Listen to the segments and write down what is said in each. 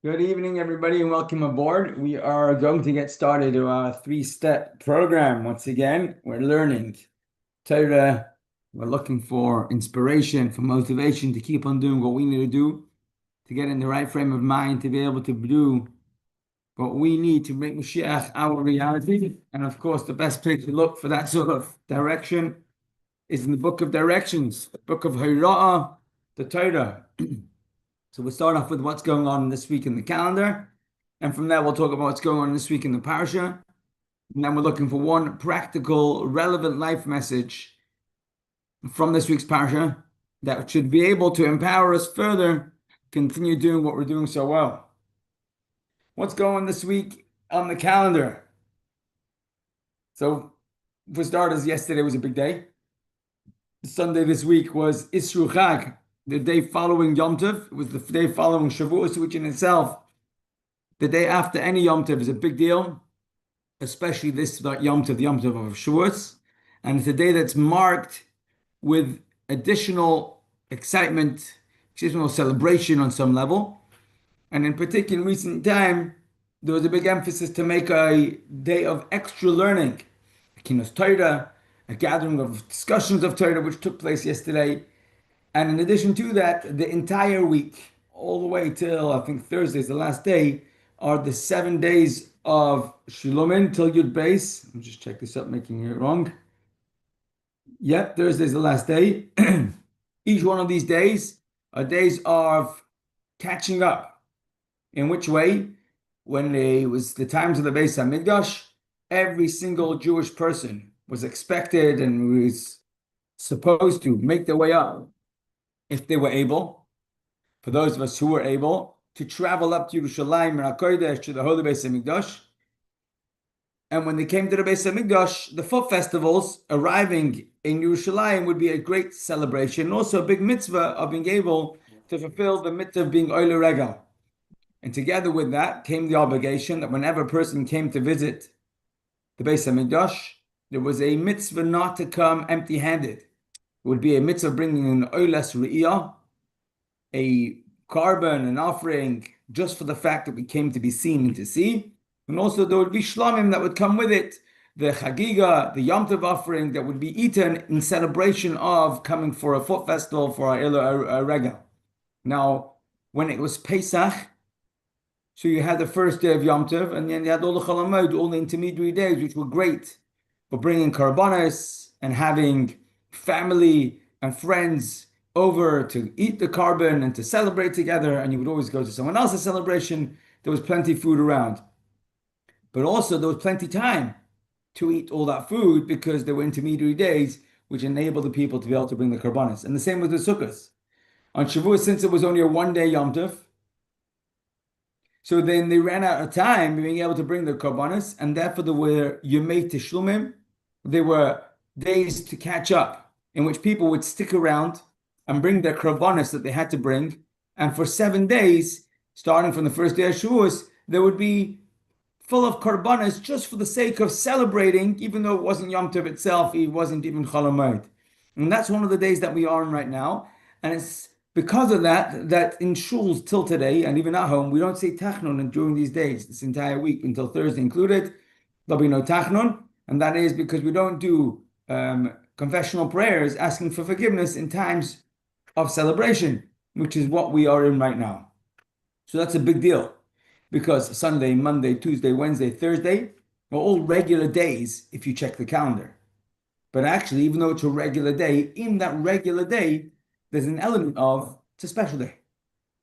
Good evening, everybody, and welcome aboard. We are going to get started to our three-step program. Once again, we're learning Torah. We're looking for inspiration, for motivation to keep on doing what we need to do, to get in the right frame of mind, to be able to do what we need to make Mashiach our reality. And of course, the best place to look for that sort of direction is in the book of directions, the book of Hira'ah, the Torah. So we'll start off with what's going on this week in the calendar. And from there, we'll talk about what's going on this week in the Parsha. And then we're looking for one practical, relevant life message from this week's Parsha that should be able to empower us further, continue doing what we're doing so well. What's going on this week on the calendar? So, for starters, yesterday was a big day. Sunday this week was Isru Chag, the day following Yom Tov. It was the day following Shavuos, which in itself, the day after any Yom Tov is a big deal, especially this Yom Tov, the Yom Tov of Shavuos. And it's a day that's marked with additional excitement, additional celebration on some level. And in particular, in recent time, there was a big emphasis to make a day of extra learning, a Kinos Torah, a gathering of discussions of Torah, which took place yesterday. And in addition to that, the entire week, all the way till I think Thursday is the last day, are the 7 days of Shilumin till Yud Beis. Let me just check this up, making it wrong. Yep, Thursday's the last day. Each one of these days are days of catching up. In which way? When it was the times of the Beis Hamikdash, every single Jewish person was expected and was supposed to make their way up if they were able. For those of us who were able to travel up to Yerushalayim and HaKodesh to the Holy Beis Hamikdash. And when they came to the Beis Hamikdash, the foot festivals arriving in Yerushalayim would be a great celebration, and also a big mitzvah of being able to fulfill the mitzvah of being Oile Regal. And together with that came the obligation that whenever a person came to visit the Beis Hamikdash, there was a mitzvah not to come empty-handed. It would be a mitzvah bringing an Oilas Re'iyah, a carbon, an offering, just for the fact that we came to be seen and to see. And also there would be shlamim that would come with it, the chagiga, the Yom Tov offering that would be eaten in celebration of coming for a foot festival for a regal. Now, when it was Pesach, so you had the first day of Yom Tov, and then you had all the Chol Hamoed, all the intermediary days, which were great for bringing karbanos and having family and friends over to eat the carbon and to celebrate together. And you would always go to someone else's celebration. There was plenty of food around. But also there was plenty of time to eat all that food because there were intermediary days which enabled the people to be able to bring the karbanos. And the same with the sukkahs. On Shavuot, since it was only a one-day Yom Tov, so then they ran out of time being able to bring the karbanos, and therefore there were Yomei Tishlumim. There were days to catch up in which people would stick around and bring their karbanos that they had to bring. And for 7 days, starting from the first day of Shavuos, there would be full of karbanos just for the sake of celebrating, even though it wasn't Yom Tov itself, it wasn't even Chol Hamoed. And that's one of the days that we are in right now. And it's because of that in shuls till today, and even at home, we don't say tachnun during these days, this entire week until Thursday included. There'll be no tachnun, and that is because we don't do confessional prayers asking for forgiveness in times of celebration, which is what we are in right now. So that's a big deal because Sunday, Monday, Tuesday, Wednesday, Thursday are all regular days if you check the calendar. But actually, even though it's a regular day, in that regular day, there's an element of it's a special day.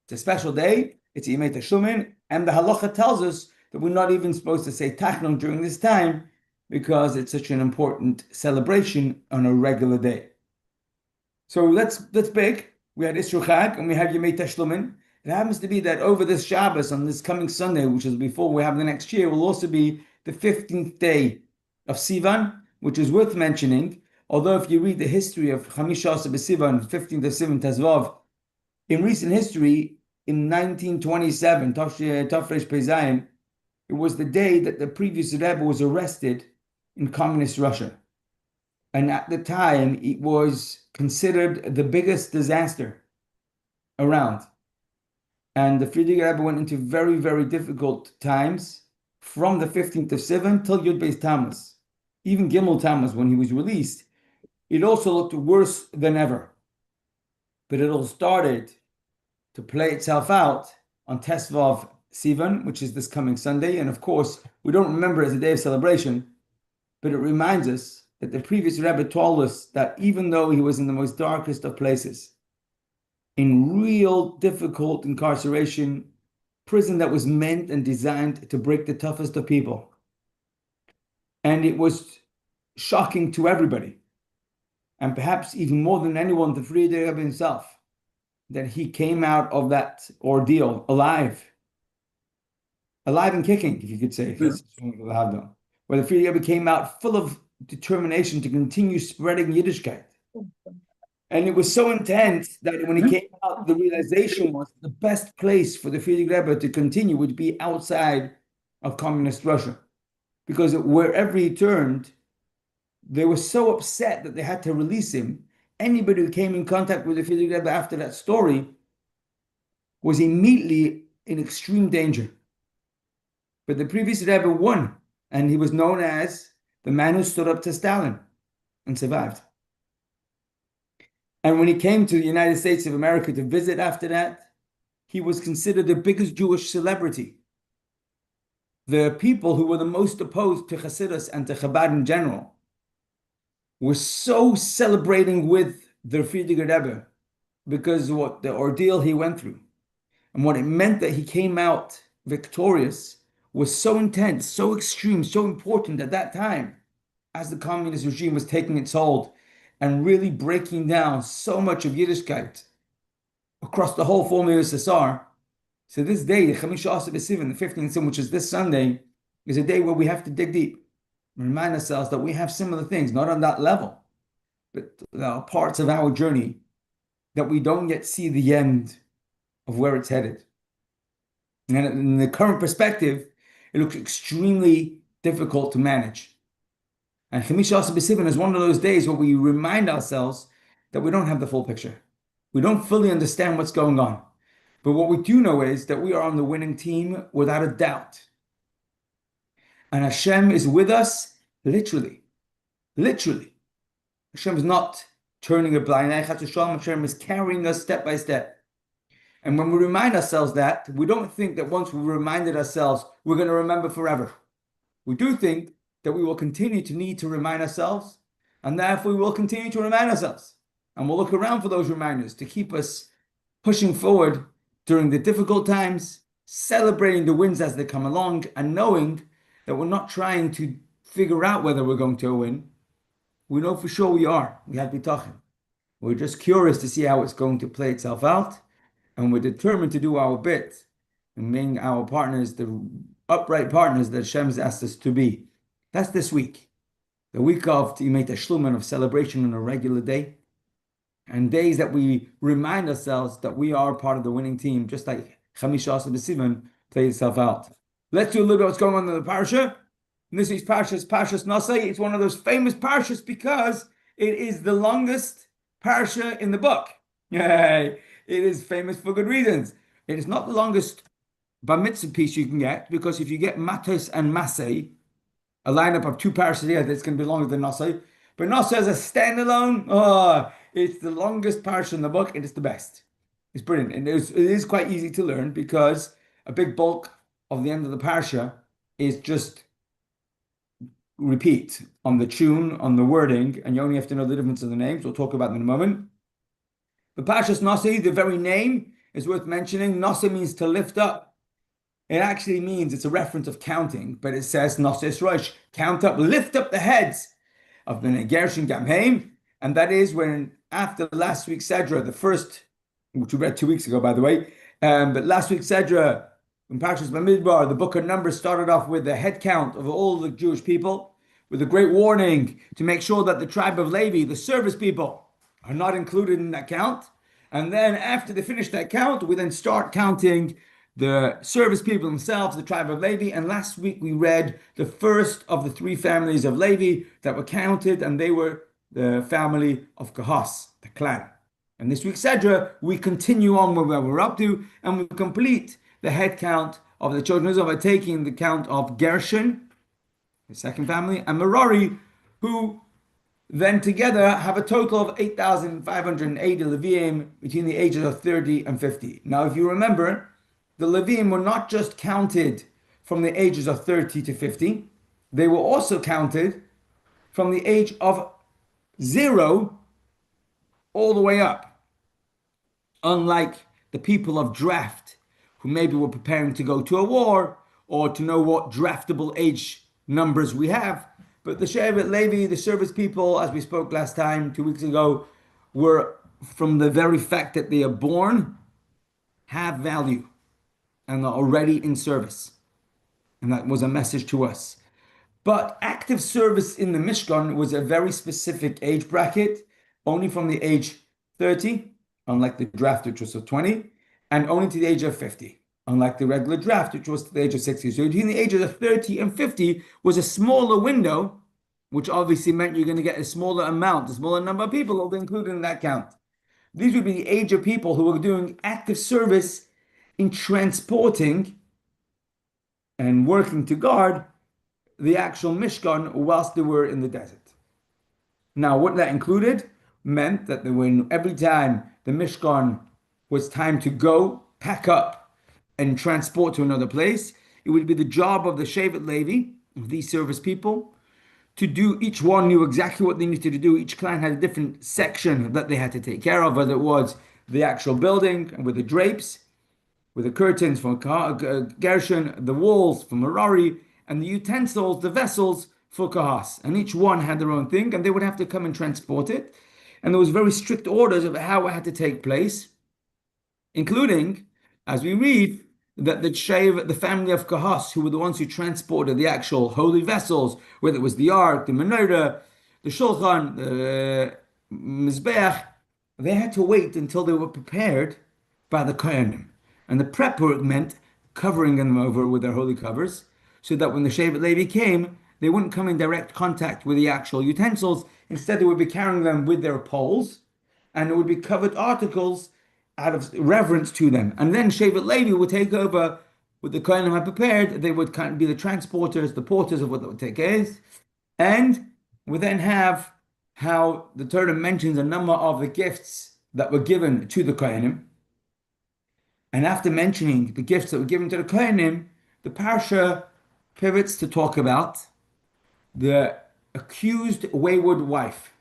It's a special day. It's Yimei Teshlumin, and the halacha tells us that we're not even supposed to say tachnun during this time because it's such an important celebration on a regular day. So that's big. We had Isru Chag and we have Yimei Teshlumin. It happens to be that over this Shabbos, on this coming Sunday, which is before we have the next year, will also be the 15th day of Sivan, which is worth mentioning. Although if you read the history of Chamisha B'Sivan, 15th of Sivan Tezvav, in recent history, in 1927, Tafresh Pezayin, it was the day that the previous Rebbe was arrested in communist Russia. And at the time, it was considered the biggest disaster around. And the Frierdiker Rebbe went into very, very difficult times from the 15th of Sivan till Yud Beis Tammuz. Even Gimel Tammuz, when he was released, it also looked worse than ever. But it all started to play itself out on Tesvav Sivan, which is this coming Sunday. And of course, we don't remember it as a day of celebration, but it reminds us that the previous Rebbe told us that even though he was in the most darkest of places, in real difficult incarceration, prison that was meant and designed to break the toughest of people, and it was shocking to everybody, and perhaps even more than anyone, the Frierdiker Rebbe himself, that he came out of that ordeal alive and kicking, if you could say, where the Frierdiker Rebbe came out full of determination to continue spreading Yiddishkeit. And it was so intense that when he came out, the realization was the best place for the Frierdiker Rebbe to continue would be outside of communist Russia. Because wherever he turned, they were so upset that they had to release him. Anybody who came in contact with the Frierdiker Rebbe after that story was immediately in extreme danger. But the previous Rebbe won, and he was known as the man who stood up to Stalin and survived. And when he came to the United States of America to visit after that, he was considered the biggest Jewish celebrity. The people who were the most opposed to Hasidus and to Chabad in general were so celebrating with the Frierdiker Rebbe because what the ordeal he went through and what it meant that he came out victorious was so intense, so extreme, so important at that time as the communist regime was taking its hold and really breaking down so much of Yiddishkeit across the whole former USSR. So this day, the 15th Sim, which is this Sunday, is a day where we have to dig deep and remind ourselves that we have similar things, not on that level, but there are parts of our journey that we don't yet see the end of where it's headed. And in the current perspective, it looks extremely difficult to manage. And Chamisha Asa B'Sivan is one of those days where we remind ourselves that we don't have the full picture. We don't fully understand what's going on. But what we do know is that we are on the winning team without a doubt. And Hashem is with us literally. Literally. Hashem is not turning a blind eye. Hashem is carrying us step by step. And when we remind ourselves that, we don't think that once we reminded ourselves, we're going to remember forever. We do think that we will continue to need to remind ourselves, and therefore we will continue to remind ourselves. And we'll look around for those reminders to keep us pushing forward during the difficult times, celebrating the wins as they come along, and knowing that we're not trying to figure out whether we're going to win. We know for sure we are. We have bitachon. We're just curious to see how it's going to play itself out, and we're determined to do our bit and make our partners the upright partners that Hashem's asked us to be. That's this week, the week of Yimei Tashlumin, of celebration on a regular day, and days that we remind ourselves that we are part of the winning team, just like Chamisha Asa B'Sivan played itself out. Let's do a little bit of what's going on in the Parshah. And this week's Parshah is Parshas Naso. It's one of those famous Parshas because it is the longest Parshah in the book. Yay! It is famous for good reasons. It is not the longest Bar Mitzvah piece you can get, because if you get Matos and Masei, a lineup of two parashas together, it's going to be longer than Naso. But Naso as a standalone, it's the longest parsha in the book, and it's the best. It's brilliant. And it is quite easy to learn because a big bulk of the end of the parsha is just repeat on the tune, on the wording, and you only have to know the difference of the names. We'll talk about them in a moment. The Parshas Naso, the very name is worth mentioning. Naso means to lift up. It actually means, it's a reference of counting, but it says Nasos Rosh, count up, lift up the heads of Bnei Gershon Gamheim, and that is when, after last week's Sedra, the first, which we read 2 weeks ago, by the way, but last week's Sedra, in Parshas Bamidbar, the book of Numbers started off with the head count of all the Jewish people, with a great warning to make sure that the tribe of Levi, the service people, are not included in that count. And then after they finish that count, we then start counting the service people themselves, the tribe of Levi. And last week we read the first of the three families of Levi that were counted, and they were the family of Kahas, the clan. And this week's Sedra, we continue on where we're up to, and we complete the head count of the children of Israel by taking the count of Gershon, his second family, and Merari, who then together have a total of 8,580 Leviim between the ages of 30 and 50. Now, if you remember, the Leviim were not just counted from the ages of 30 to 50, they were also counted from the age of 0 all the way up. Unlike the people of draft, who maybe were preparing to go to a war or to know what draftable age numbers we have. But the Shevet Levi, the service people, as we spoke last time, 2 weeks ago, were from the very fact that they are born, have value, and are already in service. And that was a message to us. But active service in the Mishkan was a very specific age bracket, only from the age 30, unlike the draft, which was of 20, and only to the age of 50, unlike the regular draft, which was to the age of 60. So between the ages of 30 and 50 was a smaller window, which obviously meant you're going to get a smaller amount, a smaller number of people will be included in that count. These would be the age of people who were doing active service in transporting and working to guard the actual Mishkan whilst they were in the desert. Now, what that included meant that when every time the Mishkan was time to go, pack up, and transport to another place, it would be the job of the Shevet Levi, of these service people, to do. Each one knew exactly what they needed to do. Each clan had a different section that they had to take care of, whether it was the actual building and with the drapes, with the curtains from Gershon, the walls from Merari, and the utensils, the vessels for Kahas. And each one had their own thing, and they would have to come and transport it. And there was very strict orders of how it had to take place, including, as we read, that the family of Kahas, who were the ones who transported the actual holy vessels, whether it was the ark, the menorah, the shulchan, the mizbeach, they had to wait until they were prepared by the kohanim. And the prep work meant covering them over with their holy covers, so that when the Shevet Levi came, they wouldn't come in direct contact with the actual utensils. Instead, they would be carrying them with their poles, and it would be covered articles out of reverence to them. And then Shevet Levi would take over what the Kohanim had prepared. They would kind of be the transporters, the porters of what they would take place. And we then have how the Torah mentions a number of the gifts that were given to the Kohanim. And after mentioning the gifts that were given to the Kohanim, the Parsha pivots to talk about the accused wayward wife,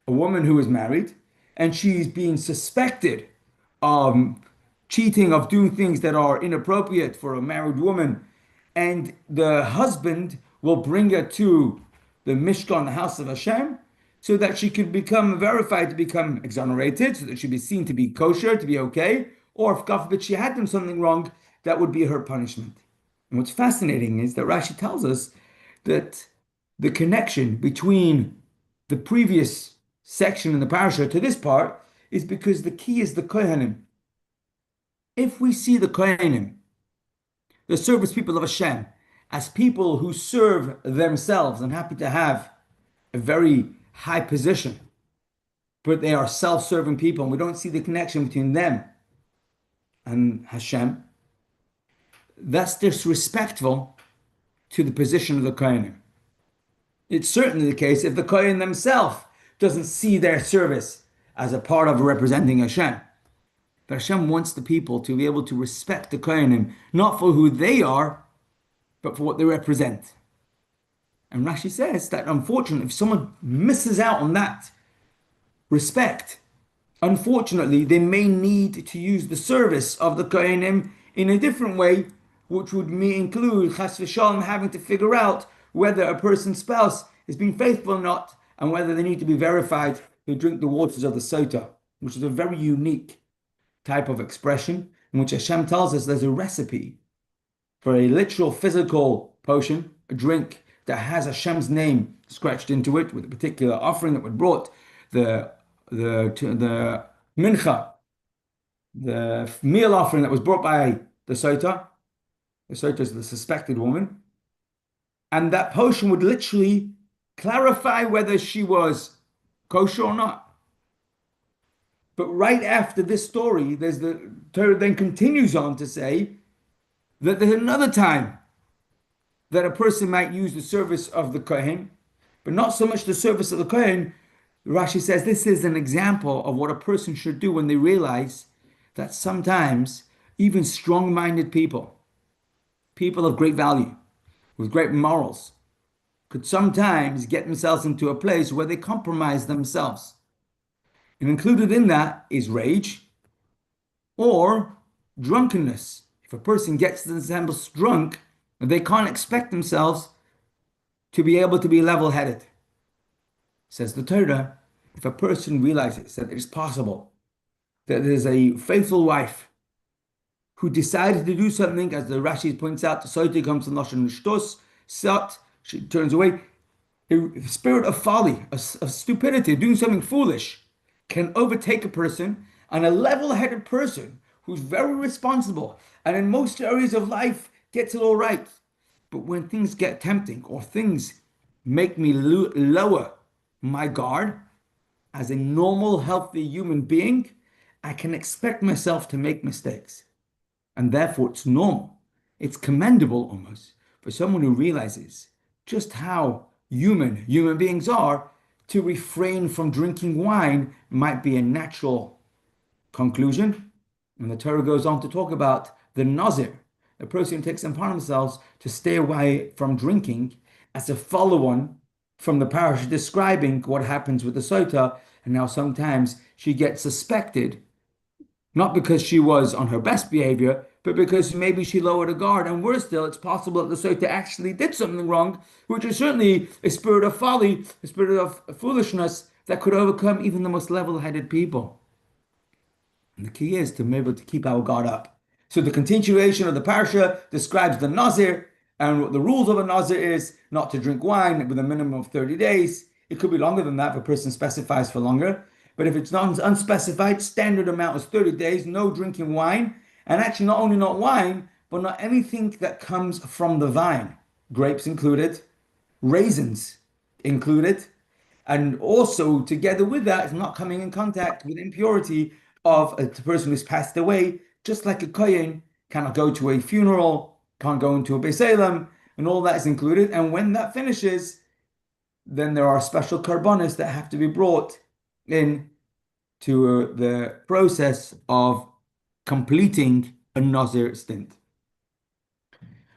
a woman who is married, and she's being suspected of cheating, of doing things that are inappropriate for a married woman. And the husband will bring her to the Mishkan, the house of Hashem, so that she could become verified to become exonerated, so that she'd be seen to be kosher, to be okay. Or if God forbid she had done something wrong, that would be her punishment. And what's fascinating is that Rashi tells us that the connection between the previous section in the parasha to this part is because the key is the Kohanim. If we see the Kohanim, the service people of Hashem, as people who serve themselves and happy to have a very high position, but they are self-serving people, and we don't see the connection between them and Hashem, that's disrespectful to the position of the Kohanim. It's certainly the case if the Kohen themselves doesn't see their service as a part of representing Hashem. But Hashem wants the people to be able to respect the Kohanim, not for who they are, but for what they represent. And Rashi says that unfortunately, if someone misses out on that respect, unfortunately, they may need to use the service of the Kohanim in a different way, which would include chas v'shalom having to figure out whether a person's spouse is being faithful or not, and whether they need to be verified to drink the waters of the sota, which is a very unique type of expression in which Hashem tells us there's a recipe for a literal physical potion, a drink that has Hashem's name scratched into it with a particular offering that was brought, the mincha, the meal offering that was brought by the sota. The sota is the suspected woman. And that potion would literally clarify whether she was kosher or not. But right after this story, there's the Torah then continues on to say that there's another time that a person might use the service of the Kohen, but not so much the service of the Kohen. Rashi says this is an example of what a person should do when they realize that sometimes even strong-minded people, people of great value, with great morals, could sometimes get themselves into a place where they compromise themselves. And included in that is rage or drunkenness. If a person gets themselves drunk, they can't expect themselves to be able to be level-headed. Says the Torah, if a person realizes that it's possible that there's a faithful wife who decided to do something, as the Rashi points out, the Soiti comes to Lashon Shtos, Sat, she turns away. A spirit of folly, of stupidity, doing something foolish, can overtake a person, and a level-headed person who's very responsible and in most areas of life gets it all right. But when things get tempting or things make me lower my guard, as a normal, healthy human being, I can expect myself to make mistakes. And therefore, it's normal. It's commendable almost for someone who realizes just how human beings are to refrain from drinking wine might be a natural conclusion. And the Torah goes on to talk about the Nazir, the person who takes upon themselves to stay away from drinking, as a follow-on from the Parshah describing what happens with the Sota, and how sometimes she gets suspected, not because she was on her best behavior, but because maybe she lowered a guard. And worse still, it's possible that the Sota actually did something wrong, which is certainly a spirit of folly, a spirit of foolishness that could overcome even the most level-headed people. And the key is to be able to keep our guard up. So the continuation of the Parsha describes the Nazir, and what the rules of a Nazir is not to drink wine with a minimum of 30 days. It could be longer than that if a person specifies for longer. But if it's not unspecified, standard amount is 30 days, no drinking wine. And actually, not only not wine, but not anything that comes from the vine. Grapes included, raisins included. And also, together with that, is not coming in contact with impurity of a person who's passed away, just like a kohen cannot go to a funeral, can't go into a Beis Elam, and all that is included. And when that finishes, then there are special karbonos that have to be brought in to the process of completing a Nazir stint.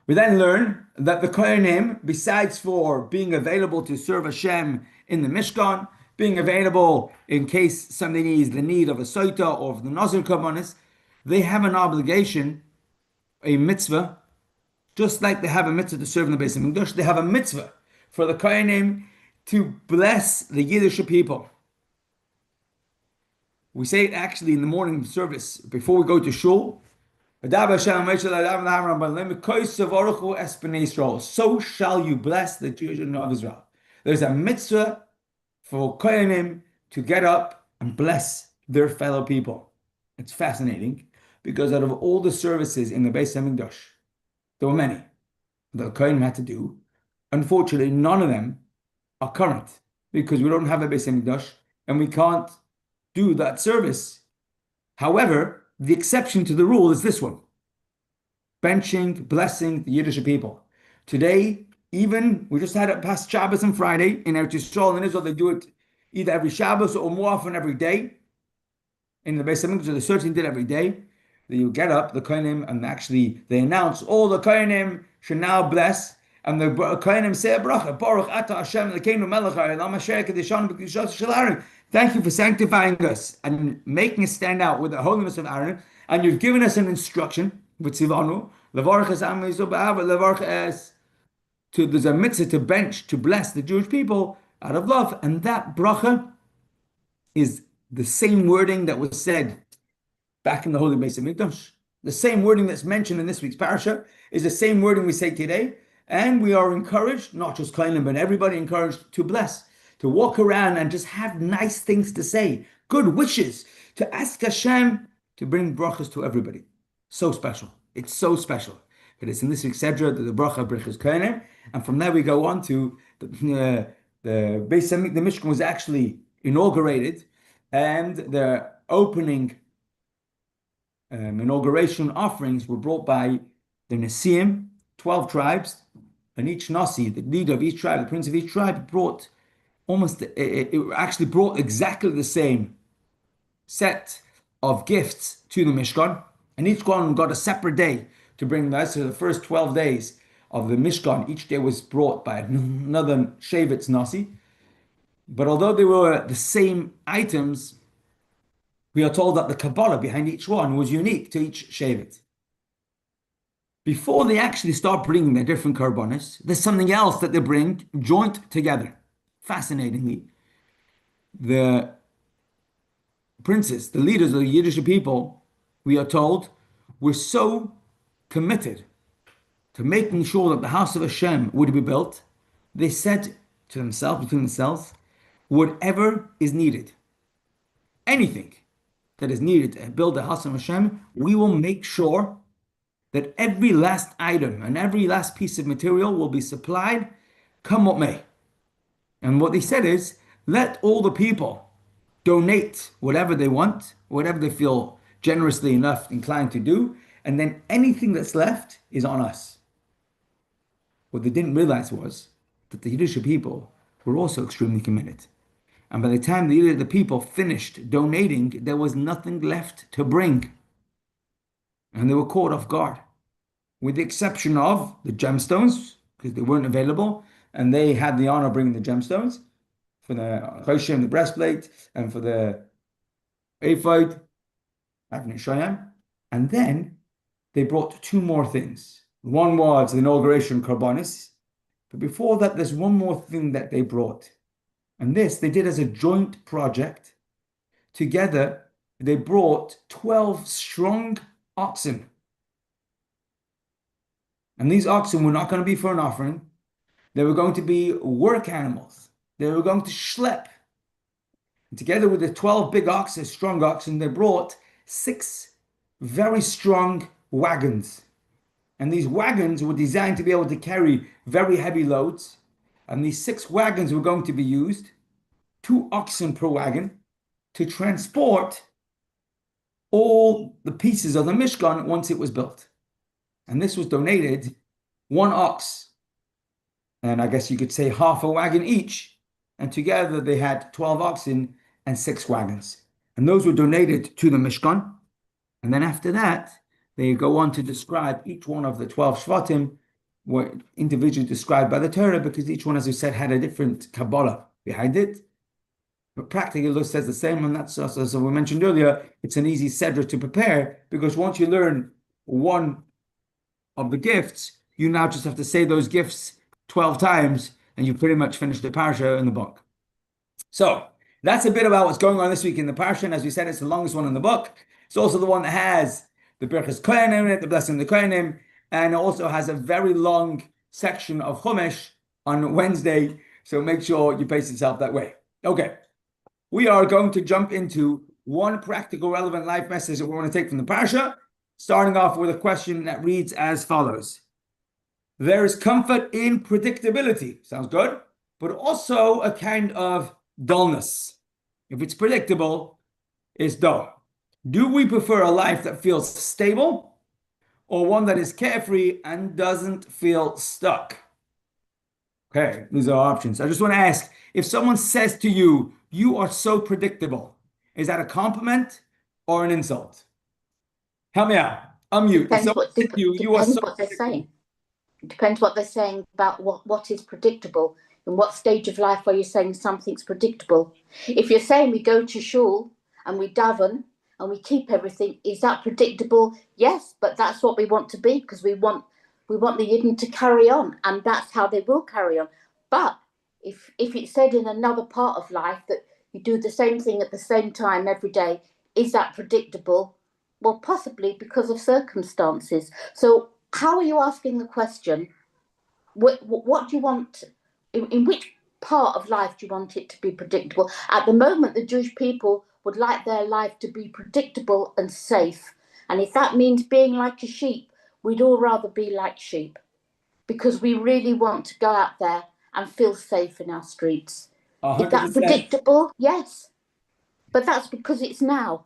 We then learn that the Kohanim, besides for being available to serve Hashem in the Mishkan, being available in case somebody needs the need of a Soita or of the Nazir Karbonos, they have an obligation, a mitzvah, just like they have a mitzvah to serve in the Beis Hamikdash, they have a mitzvah for the Kohanim to bless the Yiddish people. We say it actually in the morning service before we go to shul. So shall you bless the children of Israel. There's a mitzvah for Kohanim to get up and bless their fellow people. It's fascinating because out of all the services in the Beis Hamikdash, there were many that the Kohanim had to do. Unfortunately, none of them are current because we don't have a Beis Hamikdash and we can't do that service. However, the exception to the rule is this one: benching, blessing the Yiddish people. Today, even we just had it past Shabbos and Friday in Eretz Yisrael and Israel. They do it either every Shabbos or more often every day. In the Beis Hamikdash, they certainly did every day. You get up, the Kohanim, and actually they announce all the Kohanim should now bless. And the Kohanim say a bracha, Baruch Ata Hashem Elokeinu melech ha'olam asher kedeshanu b'kedushaso shel Aaron. Thank you for sanctifying us and making us stand out with the holiness of Aaron. And you've given us an instruction, v'tzivanu, levarach es am Yisrael b'ahava, levarach es, there's a mitzvah to bench, to bless the Jewish people out of love. And that bracha is the same wording that was said back in the Holy Beis Hamikdash. The same wording that's mentioned in this week's Parashah is the same wording we say today. And we are encouraged, not just Kohanim, but everybody encouraged to bless, to walk around and just have nice things to say, good wishes, to ask Hashem to bring brachas to everybody. So special. It's so special. But it's in this week's Sedra that the bracha brachas Kohanim. And from there we go on to the Beis Hamikdash. The Mishkan was actually inaugurated, and the opening inauguration offerings were brought by the Nasiim, 12 tribes, and each Nasi, the leader of each tribe, the prince of each tribe, brought it actually brought exactly the same set of gifts to the Mishkan, and each one got a separate day to bring that. So the first 12 days of the Mishkan, each day was brought by another Shevet's Nasi. But although they were the same items, we are told that the Kabbalah behind each one was unique to each Shevet. Before they actually start bringing their different karbonis, there's something else that they bring joint together. Fascinatingly, the princes, the leaders of the Yiddish people, we are told, were so committed to making sure that the house of Hashem would be built, they said to themselves, between themselves, whatever is needed, anything that is needed to build the house of Hashem, we will make sure that every last item and every last piece of material will be supplied, come what may. And what they said is, let all the people donate whatever they want, whatever they feel generously enough inclined to do, and then anything that's left is on us. What they didn't realize was that the Yiddish people were also extremely committed. And by the time the people finished donating, there was nothing left to bring. And they were caught off guard, with the exception of the gemstones, because they weren't available, and they had the honor of bringing the gemstones for the choshen, the breastplate, and for the ephod, and then they brought two more things. One was the inauguration karbonis, but before that, there's one more thing that they brought, and this they did as a joint project. Together, they brought 12 strong oxen. And these oxen were not going to be for an offering. They were going to be work animals. They were going to schlep. And together with the 12 big oxen, strong oxen, they brought 6 very strong wagons. And these wagons were designed to be able to carry very heavy loads. And these 6 wagons were going to be used, 2 oxen per wagon, to transport all the pieces of the Mishkan once it was built. And this was donated, 1 ox, and I guess you could say half a wagon each. And together they had 12 oxen and 6 wagons. And those were donated to the Mishkan. And then after that, they go on to describe each one of the 12 Shvatim, were individually described by the Torah, because each one, as we said, had a different Kabbalah behind it. But practically, it says the same, and that's also, as we mentioned earlier, it's an easy sedra to prepare, because once you learn one of the gifts, you now just have to say those gifts 12 times, and you pretty much finished the Parshah in the book. So that's a bit about what's going on this week in the Parshah. And as we said, it's the longest one in the book. It's also the one that has the Birchas Kohanim in it, the blessing of the Kohanim, and it also has a very long section of Chumash on Wednesday. So make sure you pace yourself that way. Okay. We are going to jump into one practical, relevant life message that we want to take from the Parsha, starting off with a question that reads as follows. There is comfort in predictability. Sounds good. But also a kind of dullness. If it's predictable, it's dull. Do we prefer a life that feels stable or one that is carefree and doesn't feel stuck? Okay, these are options. I just want to ask, if someone says to you, you are so predictable, is that a compliment or an insult? Help me out. Unmute. Depends what they're saying. It depends what they're saying about what is predictable. In what stage of life are you saying something's predictable? If you're saying we go to shul and we daven and we keep everything, is that predictable? Yes, but that's what we want to be, because we want the Yidden to carry on, and that's how they will carry on. But if it's said in another part of life that you do the same thing at the same time every day, is that predictable? Well, possibly, because of circumstances. So how are you asking the question? What do you want? In which part of life do you want it to be predictable? At the moment, the Jewish people would like their life to be predictable and safe. And if that means being like a sheep, we'd all rather be like sheep, because we really want to go out there and feel safe in our streets. 100%. Is that predictable? Yes. But that's because it's now.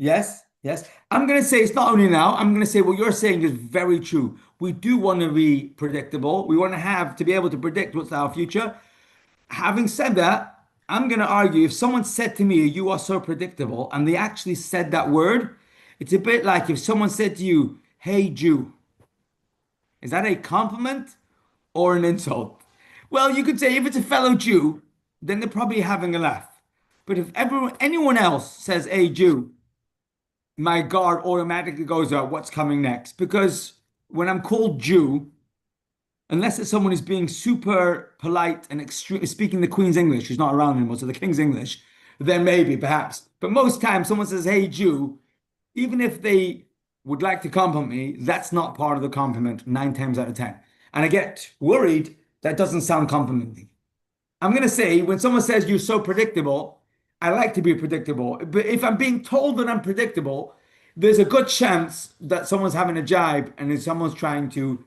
Yes, yes. I'm going to say it's not only now. I'm going to say what you're saying is very true. We do want to be predictable. We want to have to be able to predict what's our future. Having said that, I'm going to argue if someone said to me, "You are so predictable," and they actually said that word, it's a bit like if someone said to you, "Hey, Jew," is that a compliment or an insult? Well, you could say if it's a fellow Jew, then they're probably having a laugh. But if anyone else says, "Hey, Jew," my guard automatically goes up, what's coming next? Because when I'm called Jew, unless it's someone who's being super polite and extreme, speaking the Queen's English, who's not around anymore, so the King's English, then maybe, perhaps. But most times, someone says, "Hey, Jew," even if they would like to compliment me, that's not part of the compliment 9 times out of 10. And I get worried that doesn't sound complimenting. I'm going to say when someone says you're so predictable, I like to be predictable. But if I'm being told that I'm predictable, there's a good chance that someone's having a jibe and then someone's trying to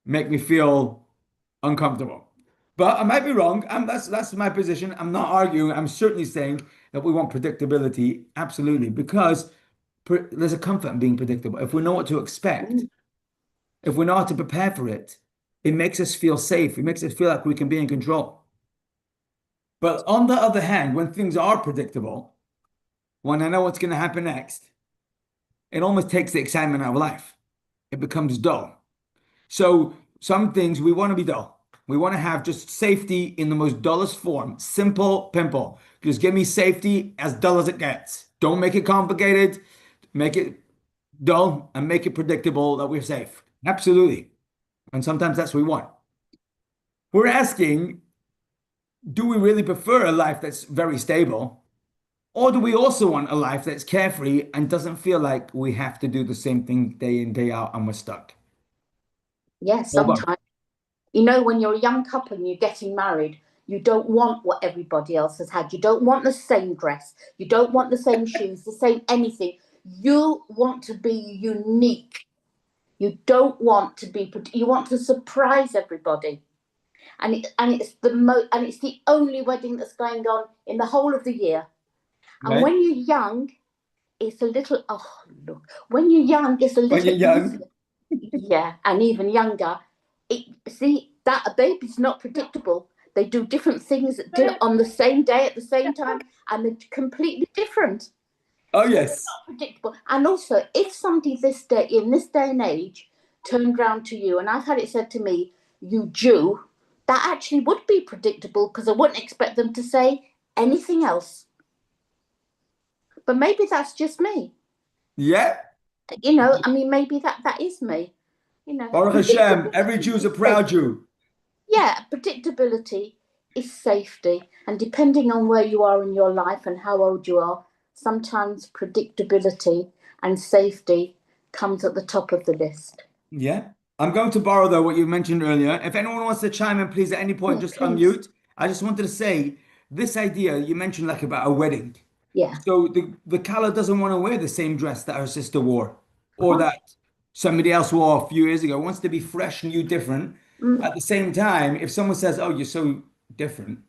make me feel uncomfortable. But I might be wrong. That's my position. I'm not arguing. I'm certainly saying that we want predictability, absolutely, because there's a comfort in being predictable. If we know what to expect, Mm. if we know how to prepare for it, it makes us feel safe. It makes us feel like we can be in control. But on the other hand, when things are predictable, when I know what's going to happen next, it almost takes the excitement out of life. It becomes dull. So some things we want to be dull. We want to have just safety in the most dullest form. Simple, pimple. Just give me safety as dull as it gets. Don't make it complicated. Make it dull and make it predictable that we're safe. Absolutely. And sometimes that's what we want. We're asking, do we really prefer a life that's very stable? Or do we also want a life that's carefree and doesn't feel like we have to do the same thing day in, day out and we're stuck? Yeah, Or both. sometimes. You know, when you're a young couple and you're getting married, you don't want what everybody else has had. You don't want the same dress. You don't want the same shoes, the same anything. You want to be unique. You don't want to be, you want to surprise everybody. And it's the only wedding that's going on in the whole of the year. And Right? when you're young, it's a little, oh, look, when you're young, it's a When little you're young. easier. Yeah, and even younger. See, that a baby's not predictable. They do different things on the same day at the same time, and they're completely different. Oh, So they're yes. not predictable. And also, if somebody this day in this day and age turned round to you, and I've had it said to me, "You Jew," that actually would be predictable because I wouldn't expect them to say anything else. But maybe that's just me. Yeah. I mean, maybe that is me. Baruch Hashem, every Predictability Jew is a is proud safety. Jew. Yeah, predictability is safety. And depending on where you are in your life and how old you are, sometimes predictability and safety comes at the top of the list. Yeah. I'm going to borrow, though, what you mentioned earlier. If anyone wants to chime in, please, at any point, Yeah, just please. unmute. I just wanted to say this idea you mentioned, like about a wedding. Yeah. So the Kala doesn't want to wear the same dress that her sister wore or Uh-huh. that somebody else wore a few years ago. Wants to be fresh, new, different. Mm. At the same time, if someone says, "Oh, you're so different,"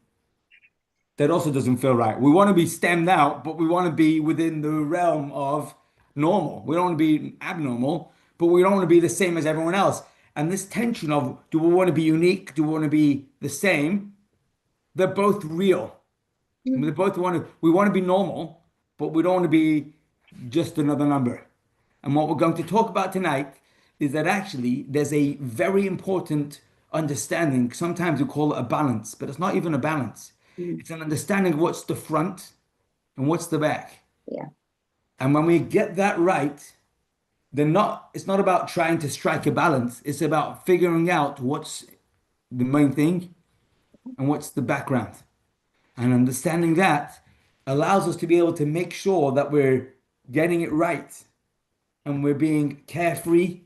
that also doesn't feel right. We want to be stemmed out, but we want to be within the realm of normal. We don't want to be abnormal, but we don't want to be the same as everyone else. And this tension of do we want to be unique? Do we want to be the same? They're both real. Mm. We want to be normal, but we don't want to be just another number. And what we're going to talk about tonight is that actually there's a very important understanding. Sometimes we call it a balance, but it's not even a balance. Mm. It's an understanding of what's the front and what's the back. Yeah. And when we get that right, it's not about trying to strike a balance. It's about figuring out what's the main thing and what's the background. And understanding that allows us to be able to make sure that we're getting it right and we're being carefree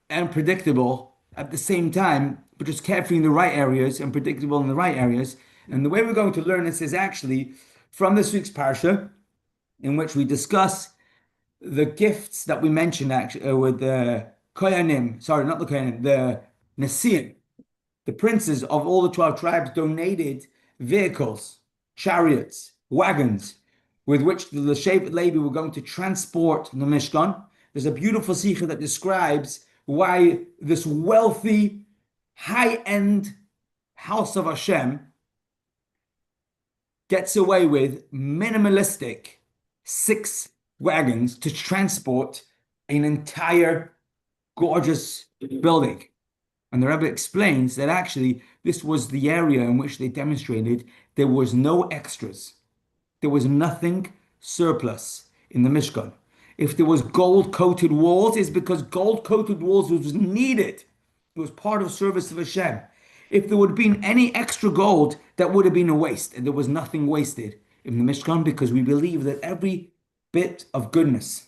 and predictable at the same time, but just carefree in the right areas and predictable in the right areas. And the way we're going to learn this is actually from this week's Parsha, in which we discuss the gifts that we mentioned actually with the Kohanim, sorry, not the Kohanim, the Nesiim, the princes of all the 12 tribes donated vehicles, chariots, wagons with which the Shevet Levi were going to transport the Mishkan. There's a beautiful sikha that describes why this wealthy, high-end house of Hashem gets away with minimalistic 6 wagons to transport an entire gorgeous building. And the Rebbe explains that actually this was the area in which they demonstrated there was no extras. There was nothing surplus in the Mishkan. If there was gold-coated walls, it's because gold-coated walls was needed. It was part of service of Hashem. If there would have been any extra gold, that would have been a waste. And there was nothing wasted in the Mishkan because we believe that every bit of goodness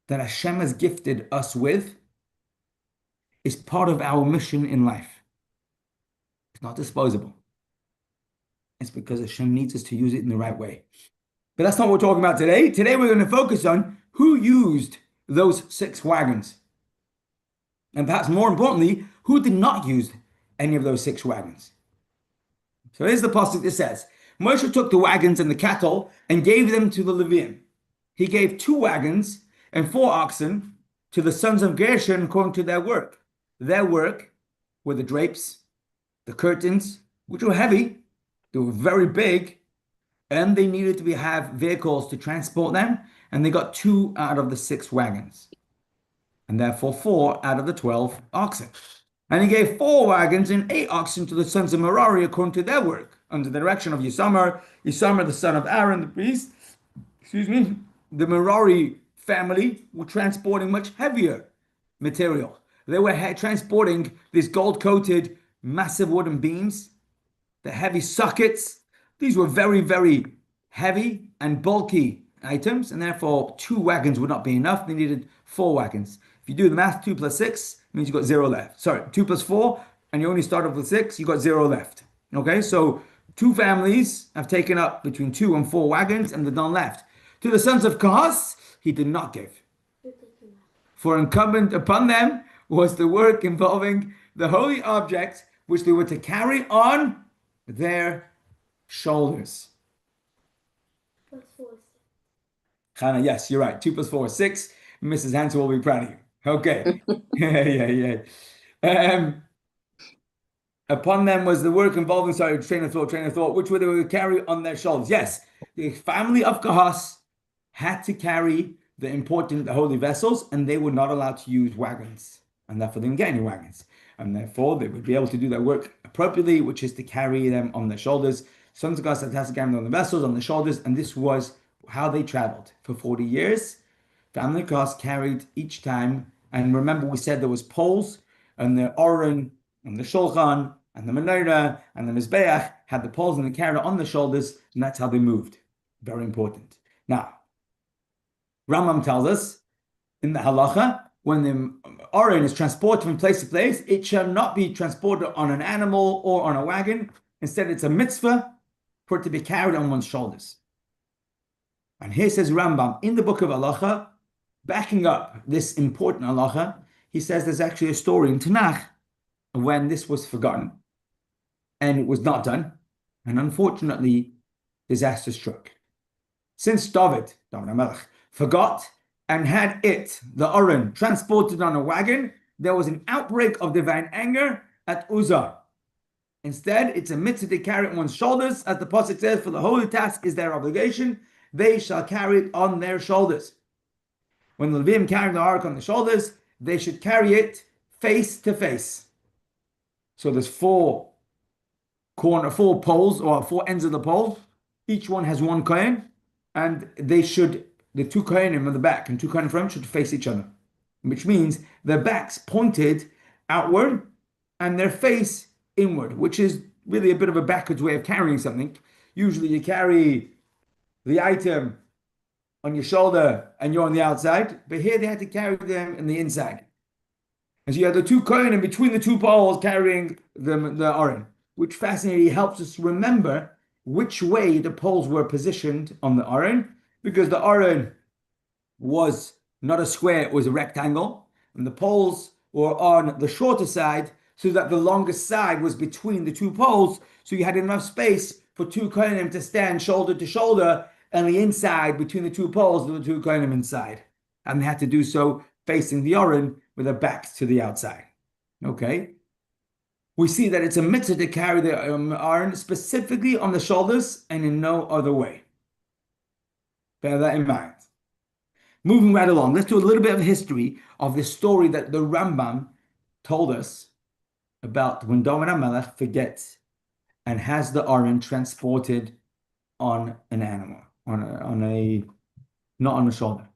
that Hashem has gifted us with is part of our mission in life. It's not disposable. It's because Hashem needs us to use it in the right way. But that's not what we're talking about today. Today we're going to focus on who used those 6 wagons. And perhaps more importantly, who did not use any of those 6 wagons. So here's the passage that says, Moshe took the wagons and the cattle and gave them to the Leviim. He gave 2 wagons and 4 oxen to the sons of Gershon according to their work. Their work were the drapes, the curtains, which were heavy, they were very big, and they needed to have vehicles to transport them, and they got 2 out of the 6 wagons, and therefore 4 out of the 12 oxen. And he gave 4 wagons and 8 oxen to the sons of Merari according to their work, under the direction of Yisamar, the son of Aaron, the priest. The Merari family were transporting much heavier material. They were transporting these gold-coated massive wooden beams, the heavy sockets. These were very, very heavy and bulky items, and therefore 2 wagons would not be enough. They needed 4 wagons. If you do the math, 2 plus 6 means you got 0 left. Sorry, 2 plus 4, and you only start off with 6, you got 0 left. Okay, so 2 families have taken up between 2 and 4 wagons, and they're none left. To the sons of Kahas, he did not give. For incumbent upon them was the work involving the holy objects which they were to carry on their shoulders. Chana, yes, you're right. 2 plus 4 is 6. Mrs. Hanson will be proud of you. Okay. Yeah. Upon them was the work involving, train of thought, which were they would carry on their shoulders. Yes, the family of Kahas had to carry the holy vessels, and they were not allowed to use wagons, and therefore they didn't get any wagons, and therefore they would be able to do their work appropriately, which is to carry them on their shoulders. Sons of Kahas had to carry them on the vessels, on the shoulders, and this was how they traveled for 40 years. Family of Kahas carried each time, and remember we said there was poles, and the Aron, and the Shulchan, and the Menorah, and the Mizbeach had the poles and they carried it on the shoulders, and that's how they moved. Very important. Now, Rambam tells us in the halacha, when the Aron is transported from place to place, it shall not be transported on an animal or on a wagon. Instead, it's a mitzvah for it to be carried on one's shoulders. And here says Rambam, in the book of halacha, backing up this important halacha, he says there's actually a story in Tanakh when this was forgotten and it was not done, and unfortunately disaster struck. Since David HaMelech, forgot and had the Aron, transported on a wagon, there was an outbreak of divine anger at Uzzah. Instead, it's a mitzvah to carry it on one's shoulders, as the pasuk says, for the holy task is their obligation, they shall carry it on their shoulders. When the Leviim carry the ark on the shoulders, they should carry it face to face. So there's 4 poles, or 4 ends of the pole. Each one has 1 kohen, and the 2 kohenim on the back and 2 kohenim in front should face each other, which means their backs pointed outward and their face inward, which is really a bit of a backwards way of carrying something. Usually you carry the item on your shoulder and you're on the outside, but here they had to carry them in the inside. And so you have the 2 kohenim between the 2 poles carrying the Aron, which fascinatingly helps us remember which way the poles were positioned on the Aron, because the Aron was not a square, it was a rectangle, and the poles were on the shorter side, so that the longest side was between the 2 poles, so you had enough space for 2 kohenim to stand shoulder to shoulder, and the inside between the two poles, the two kohanim inside. And they had to do so facing the Aron with their backs to the outside. Okay. We see that it's a mitzvah to carry the Aron specifically on the shoulders and in no other way. Bear that in mind. Moving right along, let's do a little bit of history of the story that the Rambam told us about when David HaMelech forgets and has the Aron transported on an animal, not on a shoulder.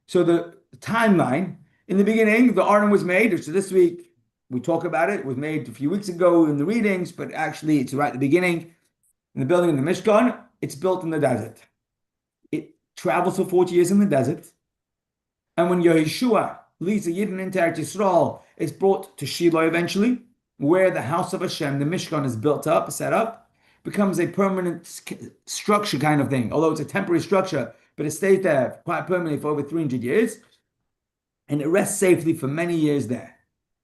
So the timeline, in the beginning, the Aron was made, so this week we talk about it. It was made a few weeks ago in the readings, but actually it's right at the beginning. In the building in the Mishkan, it's built in the desert. It travels for 40 years in the desert. And when Yehoshua leads the Yidden into Eretz Yisrael, it's brought to Shiloh eventually, where the house of Hashem, the Mishkan, is built up, set up, becomes a permanent structure kind of thing, although it's a temporary structure, but it stays there quite permanently for over 300 years, and it rests safely for many years there.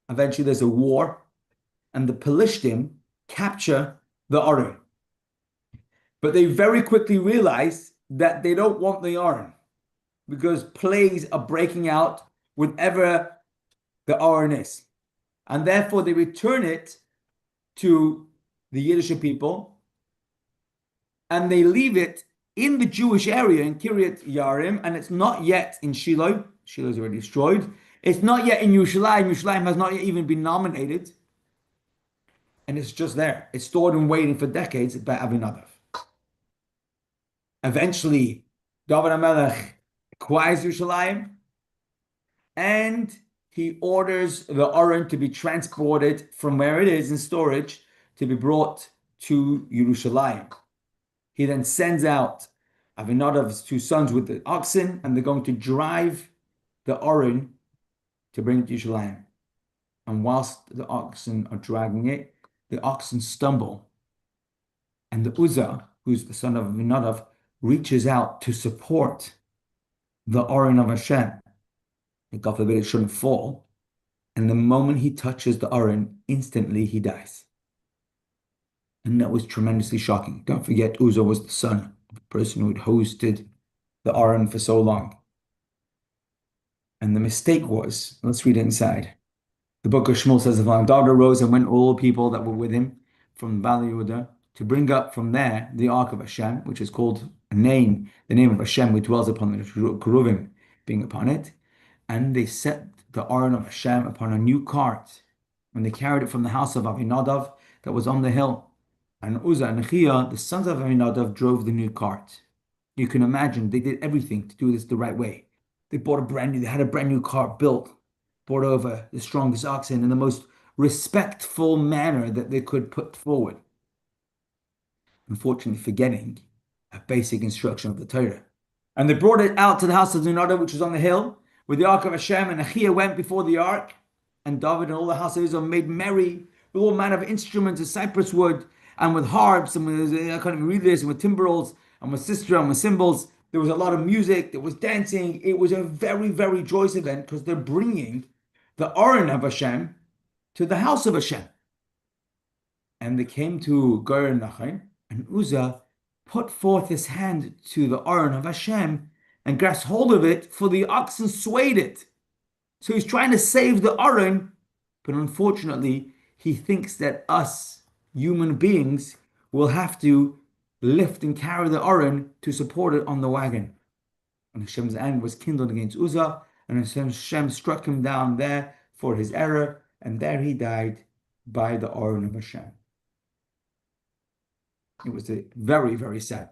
Eventually there's a war, and the Pelishtim capture the Aron. But they very quickly realize that they don't want the Aron, because plagues are breaking out wherever the Aron is. And therefore they return it to the Yiddish people, and they leave it in the Jewish area in Kiryat Yarim, and it's not yet in Shiloh. Shiloh is already destroyed. It's not yet in Yerushalayim. Yerushalayim has not yet even been nominated. And it's just there. It's stored and waiting for decades by Avinadav. Eventually, David HaMelech acquires Yerushalayim, and he orders the Aron to be transported from where it is in storage to be brought to Yerushalayim. He then sends out Avinadav's two sons with the oxen, and they're going to drive the Aron to bring it to Yerushalayim. And whilst the oxen are dragging it, the oxen stumble, and the Uzzah, who's the son of Avinadav, reaches out to support the Aron of Hashem. And God forbid it shouldn't fall. And the moment he touches the Aron, instantly he dies. And that was tremendously shocking. Don't forget, Uzzah was the son of the person who had hosted the Aron for so long. And the mistake was, let's read it inside. The book of Shmuel says, David arose and went all people that were with him from Valley Yehuda to bring up from there the ark of Hashem, which is called the name of Hashem, which dwells upon the Keruvim being upon it. And they set the Aron of Hashem upon a new cart, and they carried it from the house of Avinadav that was on the hill. And Uzzah and Achia, the sons of Avinadav, drove the new cart. You can imagine they did everything to do this the right way. They had a brand new cart built, brought over the strongest oxen in the most respectful manner that they could put forward. Unfortunately, forgetting a basic instruction of the Torah. And they brought it out to the house of Avinadav, which was on the hill, with the ark of Hashem, and Achia went before the ark, and David and all the house of Israel made merry with all manner of instruments of cypress wood, and with harps, and with, I can't even read this, and with timbrels, and with sistra, and with cymbals. There was a lot of music, there was dancing. It was a very, very joyous event, because they're bringing the Aron of Hashem to the house of Hashem. And they came to Ger Nachon, and Uzzah put forth his hand to the Aron of Hashem and grasped hold of it, for the oxen swayed it. So he's trying to save the Aron, but unfortunately, he thinks that us human beings will have to lift and carry the Aron to support it on the wagon. And Hashem's anger was kindled against Uzzah, and Hashem struck him down there for his error, and there he died by the Aron of Hashem. It was a very, very sad.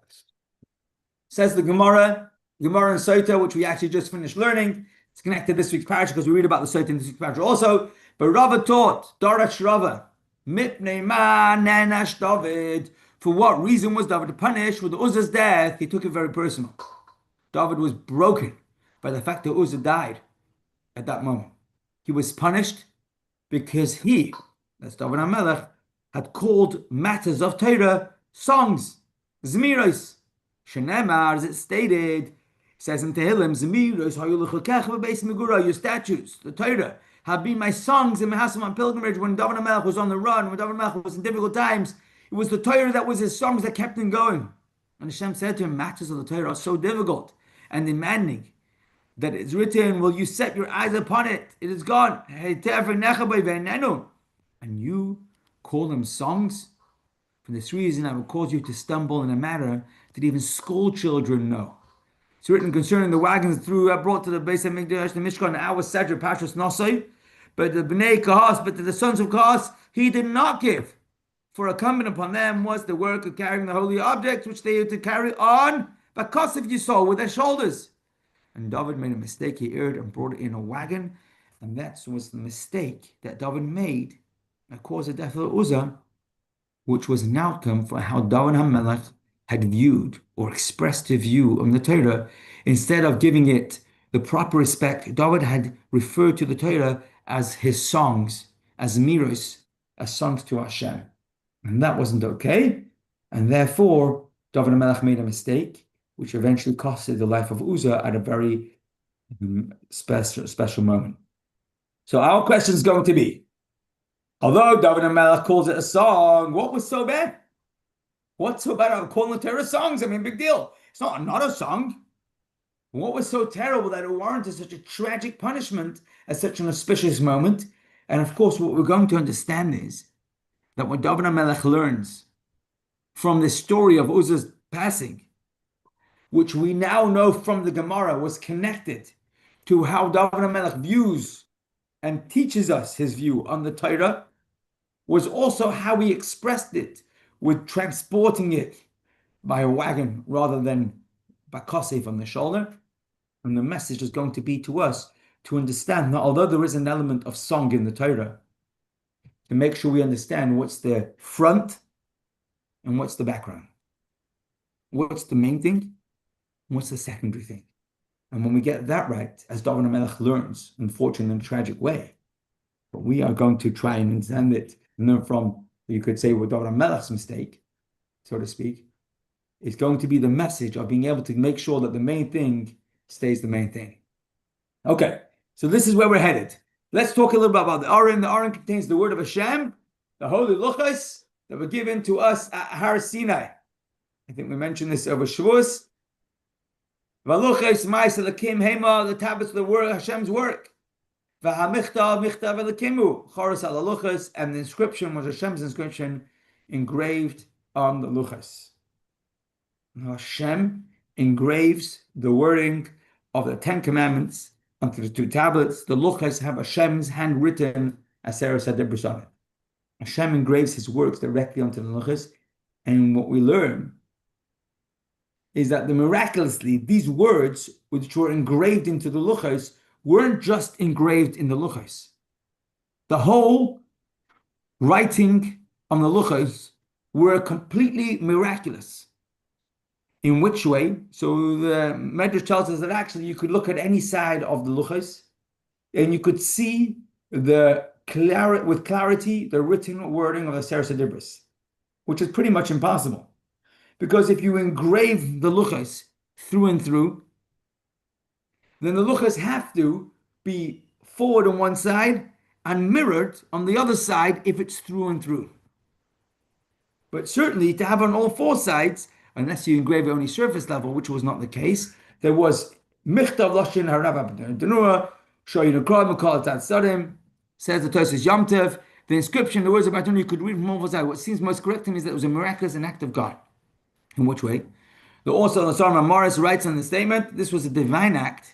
Says the Gemara in Sota, which we actually just finished learning. It's connected to this week's parasha because we read about the Sota in this week's parasha also. But Rava taught, Darash Rava, Mipnei ma nenash David. For what reason was David punished? With Uzzah's death, he took it very personal. David was broken by the fact that Uzzah died at that moment. He was punished because that's David HaMelech, had called matters of Torah songs, Zmiros. Shenemar, as it stated, says in Tehillim, Zmiros, your statutes, the Torah, have been my songs in my house on pilgrimage. When David HaMelech was on the run, when David HaMelech was in difficult times, it was the Torah that was his songs that kept him going. And Hashem said to him, matters of the Torah are so difficult and demanding that it's written, will you set your eyes upon it? It is gone. And you call them songs? For this reason, I will cause you to stumble in a matter that even school children know. It's written concerning the wagons brought to the base of Mikdash, the Mishkan, our Sedra, Parshas Naso. But the Bnei Kahas, but to the sons of Kahas, he did not give. For incumbent upon them was the work of carrying the holy objects, which they had to carry on, because of you saw with their shoulders. And David made a mistake. He erred and brought it in a wagon. And that was the mistake that David made that caused the death of Uzzah, which was an outcome for how David HaMelech had viewed or expressed a view of the Torah. Instead of giving it the proper respect, David had referred to the Torah as his songs, as miros, as songs to Hashem. And that wasn't okay. And therefore, David HaMelech made a mistake, which eventually costed the life of Uzzah at a very special moment. So our question is going to be, although David HaMelech calls it a song, what was so bad? What's so bad about calling the Torah songs? I mean, big deal. It's not a song. What was so terrible that it warranted such a tragic punishment at such an auspicious moment? And of course, what we're going to understand is that what David HaMelech learns from the story of Uzzah's passing, which we now know from the Gemara was connected to how David HaMelech views and teaches us his view on the Torah, was also how he expressed it with transporting it by a wagon rather than by kosef on the shoulder. And the message is going to be to us to understand that although there is an element of song in the Torah, to make sure we understand what's the front and what's the background. What's the main thing? And what's the secondary thing? And when we get that right, as David HaMelech learns, unfortunately in a tragic way, but we are going to try and understand it and learn from, you could say, what David HaMelech's mistake, so to speak, is going to be the message of being able to make sure that the main thing stays the main thing. Okay, so this is where we're headed. Let's talk a little bit about the Aron. The Aron contains the word of Hashem, the holy luchos that were given to us at Har Sinai. I think we mentioned this over Shavuos. Valuchos ma'aseh lakim hema, the tablets of the word Hashem's work. V'hamichtav michtav elakimu choros al luchos, and the inscription was Hashem's inscription engraved on the luchos. Hashem engraves the wording of the Ten Commandments onto the two tablets. The luchos have Hashem's handwritten Aseret Hadibros on it. Hashem engraves his works directly onto the luchos, and what we learn is that miraculously these words, which were engraved into the luchos, weren't just engraved in the luchos. The whole writing on the luchos were completely miraculous. In which way? So the Medrash tells us that actually you could look at any side of the luchos and you could see with clarity the written wording of the Aseret Hadibros, which is pretty much impossible. Because if you engrave the luchos through and through, then the luchos have to be forward on one side and mirrored on the other side if it's through and through. But certainly to have on all four sides, unless you engrave it only surface level, which was not the case, there was Michtav Lashon Harav Abdenua, Shoyin Akrod Mekal Tat Sadim, says the Tosfos Yom Tov, the inscription, the words of Abdenua, you could read from all four sides. What seems most correct to me is that it was a miraculous and act of God. In which way? Also, the Sarma Morris writes in the statement, this was a divine act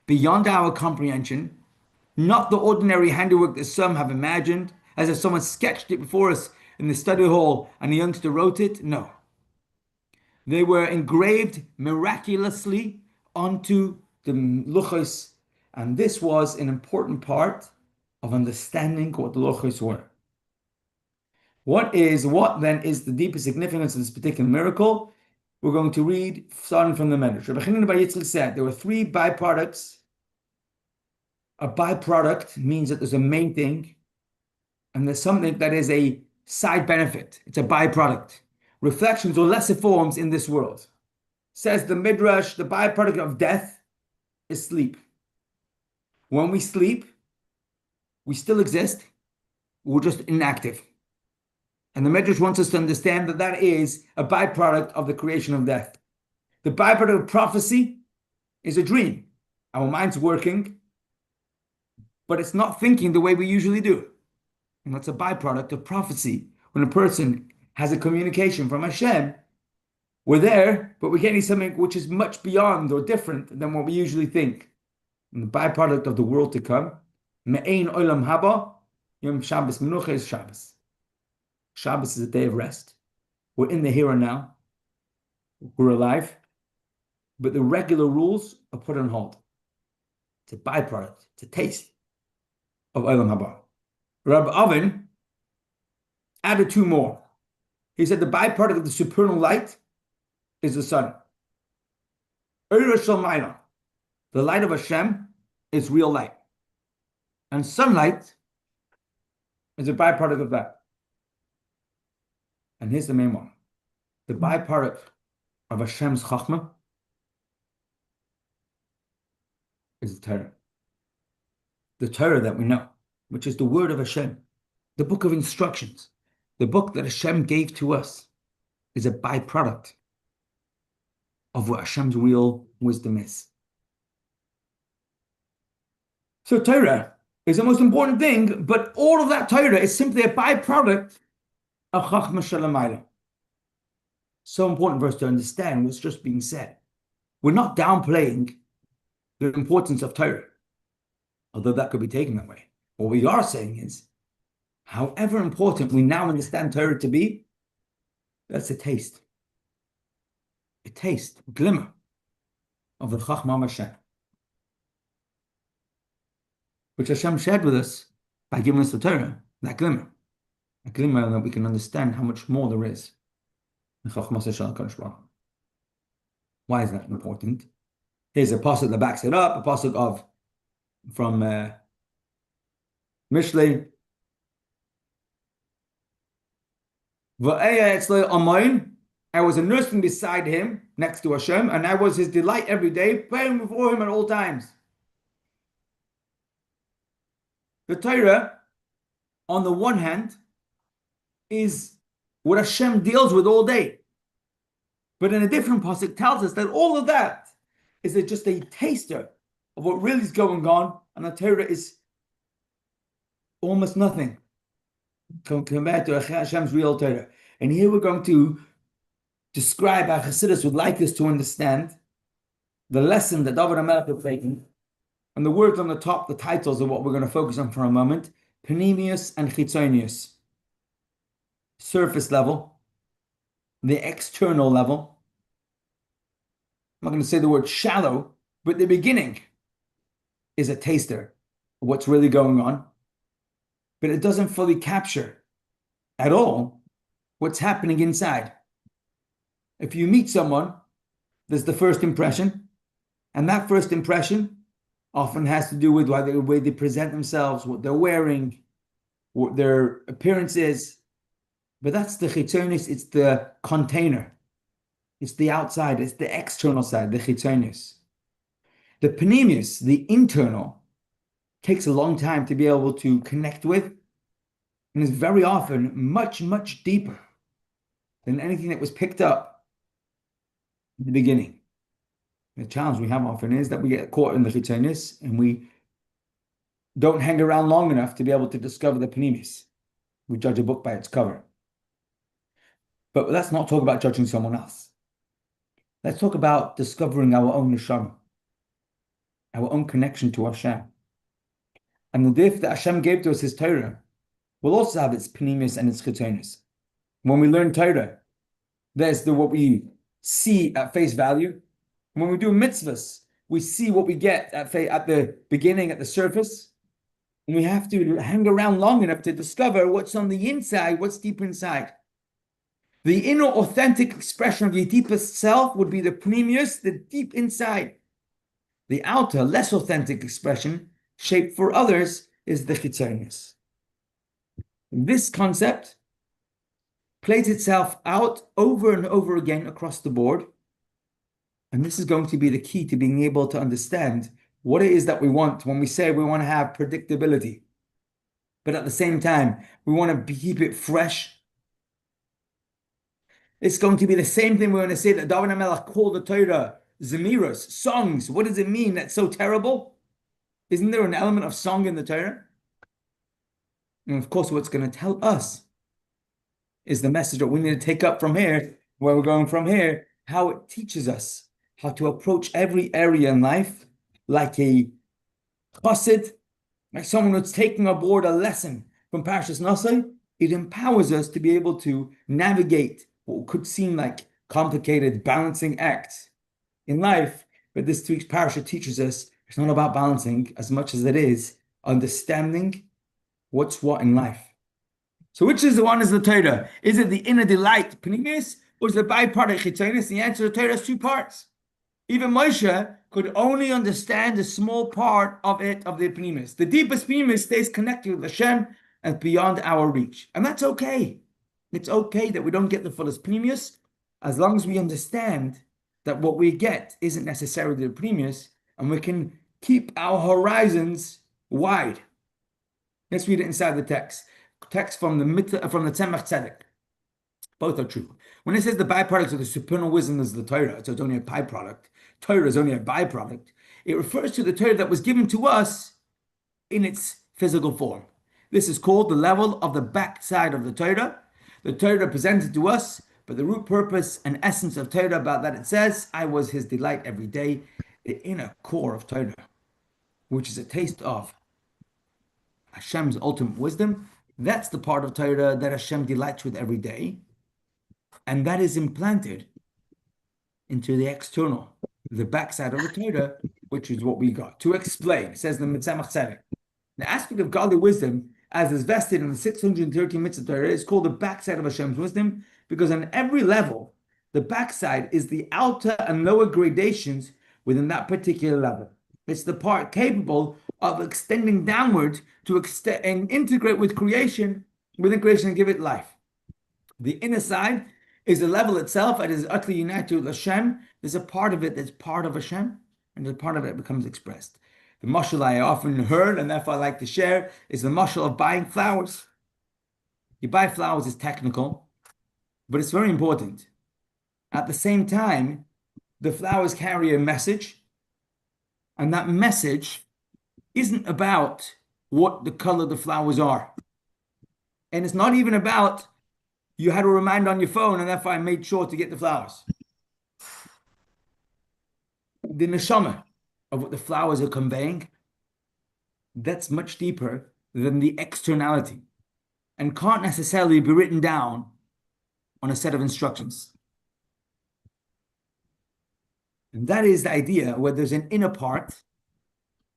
beyond our comprehension, not the ordinary handiwork that some have imagined, as if someone sketched it before us in the study hall and a youngster wrote it. No. They were engraved miraculously onto the luchos, and this was an important part of understanding what the luchos were. What then is the deepest significance of this particular miracle? We're going to read starting from the Medrash. Rabbi Chanina bar Yitzchak said there were three byproducts. A byproduct means that there's a main thing, and there's something that is a side benefit. It's a byproduct. Reflections or lesser forms in this world. Says the Midrash, the byproduct of death is sleep. When we sleep, we still exist, we're just inactive. And the Medrash wants us to understand that that is a byproduct of the creation of death. The byproduct of prophecy is a dream. Our mind's working, but it's not thinking the way we usually do. And that's a byproduct of prophecy. When a person has a communication from Hashem, we're there, but we're getting something which is much beyond or different than what we usually think. And the byproduct of the world to come, Me'ein olam haba, Yom Shabbos Menucha is Shabbos. Shabbos is a day of rest. We're in the here and now. We're alive. But the regular rules are put on hold. It's a byproduct. It's a taste of olam haba. Rabbi Avin added two more. He said the byproduct of the supernal light is the sun. The light of Hashem is real light. And sunlight is a byproduct of that. And here's the main one. The byproduct of Hashem's Chachma is the Torah. The Torah that we know, which is the word of Hashem, the book of instructions, the book that Hashem gave to us, is a byproduct of what Hashem's real wisdom is. So Torah is the most important thing, but all of that Torah is simply a byproduct of Chachma Shalamayla. So important for us to understand what's just being said. We're not downplaying the importance of Torah, although that could be taken that way. What we are saying is, however important we now understand Torah to be, that's a taste, a glimmer of the Chachma Hashem, which Hashem shared with us by giving us the Torah, that glimmer that we can understand how much more there is in Chachma Hashem. Why is that important? Here's a pasuk that backs it up, a pasuk from Mishlei. I was nursing beside him, next to Hashem, and I was his delight every day, praying before him at all times. The Torah, on the one hand, is what Hashem deals with all day. But in a different pasuk tells us that all of that is just a taster of what really is going on, and the Torah is almost nothing compared to Hashem's real Torah. And here we're going to describe how Chassidus would like us to understand the lesson that David HaMelech is taking. And the words on the top, the titles of what we're going to focus on for a moment, Panemius and Chitzonius. Surface level, the external level. I'm not going to say the word shallow, but the beginning is a taster of what's really going on. But it doesn't fully capture at all what's happening inside. If you meet someone, there's the first impression, and that first impression often has to do with the way they present themselves, what they're wearing, what their appearance is. But that's the chitzonius, it's the container. It's the outside, it's the external side, the chitzonius. The panemius, the internal, takes a long time to be able to connect with, and is very often much, much deeper than anything that was picked up in the beginning. The challenge we have often is that we get caught in the chitzonius and we don't hang around long enough to be able to discover the panemius. We judge a book by its cover. But let's not talk about judging someone else. Let's talk about discovering our own neshama, our own connection to Hashem. And the gift that Hashem gave to us, His Torah, will also have its panemius and its chitzonius. When we learn Torah, there's what we see at face value. When we do mitzvahs, we see what we get at the beginning, at the surface. And we have to hang around long enough to discover what's on the inside, what's deep inside. The inner authentic expression of your deepest self would be the panemius, the deep inside. The outer, less authentic expression, shaped for others, is the chitzonius. This concept plays itself out over and over again across the board. And this is going to be the key to being able to understand what it is that we want when we say we want to have predictability. But at the same time, we want to keep it fresh. It's going to be the same thing we're going to say that David HaMelech called the Torah Zemiras, songs. What does it mean that's so terrible? Isn't there an element of song in the Torah? And of course, what's going to tell us is the message that we need to take up from here, where we're going from here, how it teaches us how to approach every area in life like a chassid, like someone who's taking aboard a lesson from Parshas Naso. It empowers us to be able to navigate what could seem like complicated balancing acts in life. But this week's Parashah teaches us it's not about balancing as much as it is understanding what's what in life. So which is the one is the Torah? Is it the inner delight, pnimis, or is it the byproduct, chitzonis? The answer to the Torah is two parts. Even Moshe could only understand a small part of it, of the pnimis. The deepest pnimis stays connected with Hashem and beyond our reach. And that's okay. It's okay that we don't get the fullest pnimis, as long as we understand that what we get isn't necessarily the pnimis, and we can keep our horizons wide. Let's read it inside the text. Text from the Tzemach Tzedek. Both are true. When it says the byproduct of the supernal wisdom is the Torah, so it's only a byproduct. Torah is only a byproduct. It refers to the Torah that was given to us in its physical form. This is called the level of the backside of the Torah. The Torah presented to us, but the root purpose and essence of Torah, about that it says, I was his delight every day, the inner core of Torah, which is a taste of Hashem's ultimate wisdom. That's the part of Torah that Hashem delights with every day. And that is implanted into the external, the backside of the Torah, which is what we got. To explain, says the Tzemach Tzedek, the aspect of godly wisdom, as is vested in the 613 mitzvah Torah, is called the backside of Hashem's wisdom, because on every level, the backside is the outer and lower gradations within that particular level. It's the part capable of extending downward to extend and integrate with creation, within creation, and give it life. The inner side is the level itself. It is utterly united with Hashem. There's a part of it that's part of Hashem, and the part of it becomes expressed. The mashal I often heard, and therefore I like to share, is the mashal of buying flowers. You buy flowers is technical, but it's very important. At the same time, the flowers carry a message, and that message isn't about what the color the flowers are. And it's not even about you had a reminder on your phone and therefore I made sure to get the flowers. The neshama of what the flowers are conveying, that's much deeper than the externality and can't necessarily be written down on a set of instructions. And that is the idea where there's an inner part